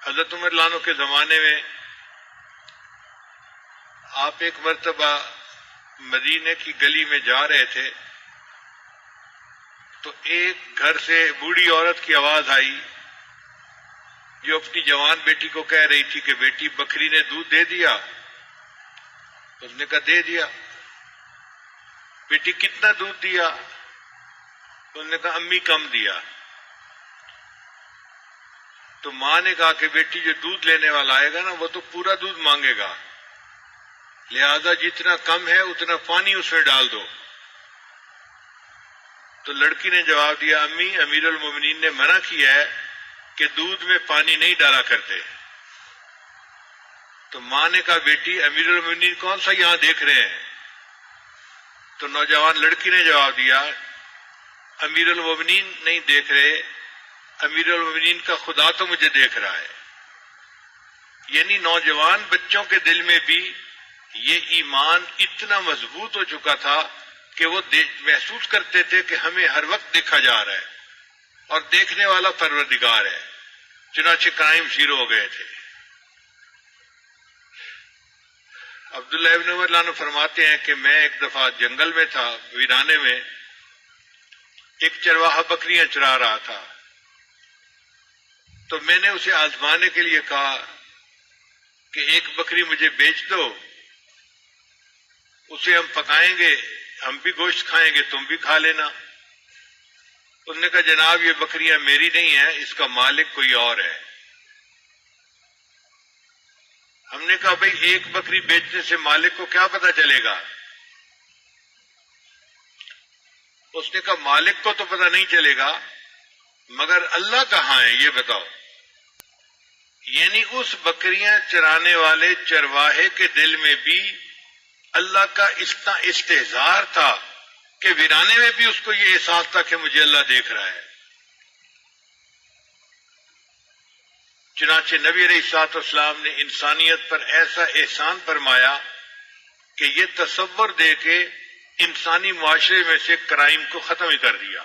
حضرت عمر رضی اللہ عنہ کے زمانے میں آپ ایک مرتبہ مدینے کی گلی میں جا رہے تھے تو ایک گھر سے بوڑھی عورت کی آواز آئی جو اپنی جوان بیٹی کو کہہ رہی تھی کہ بیٹی بکری نے دودھ دے دیا؟ اس نے کہا دے دیا۔ بیٹی کتنا دودھ دیا؟ اس نے کہا امی کم دیا۔ تو ماں نے کہا کہ بیٹی جو دودھ لینے والا آئے گا نا وہ تو پورا دودھ مانگے گا، لہذا جتنا کم ہے اتنا پانی اس میں ڈال دو۔ تو لڑکی نے جواب دیا امی امیر المومنین نے منع کیا ہے کہ دودھ میں پانی نہیں ڈالا کرتے۔ تو ماں نے کہا بیٹی امیر المومنین کون سا یہاں دیکھ رہے ہیں؟ تو نوجوان لڑکی نے جواب دیا امیر المومنین نہیں دیکھ رہے، امیر المومنین کا خدا تو مجھے دیکھ رہا ہے۔ یعنی نوجوان بچوں کے دل میں بھی یہ ایمان اتنا مضبوط ہو چکا تھا کہ وہ محسوس کرتے تھے کہ ہمیں ہر وقت دیکھا جا رہا ہے اور دیکھنے والا پروردگار ہے، چنانچہ قائم شروع ہو گئے تھے۔ عبداللہ ابن عمر رضی اللہ عنہ فرماتے ہیں کہ میں ایک دفعہ جنگل میں تھا، ویرانے میں، ایک چرواہا بکریاں چرا رہا تھا، تو میں نے اسے آزمانے کے لیے کہا کہ ایک بکری مجھے بیچ دو، اسے ہم پکائیں گے، ہم بھی گوشت کھائیں گے، تم بھی کھا لینا۔ انہوں نے کہا جناب یہ بکریاں میری نہیں ہیں، اس کا مالک کوئی اور ہے۔ ہم نے کہا بھئی ایک بکری بیچنے سے مالک کو کیا پتہ چلے گا؟ اس نے کہا مالک کو تو پتہ نہیں چلے گا مگر اللہ کہاں ہے یہ بتاؤ۔ یعنی اس بکریاں چرانے والے چرواہے کے دل میں بھی اللہ کا اتنا استحضار تھا کہ ویرانے میں بھی اس کو یہ احساس تھا کہ مجھے اللہ دیکھ رہا ہے۔ چنانچہ نبی علیہ الصلوۃ والسلام نے انسانیت پر ایسا احسان فرمایا کہ یہ تصور دے کے انسانی معاشرے میں سے کرائم کو ختم ہی کر دیا۔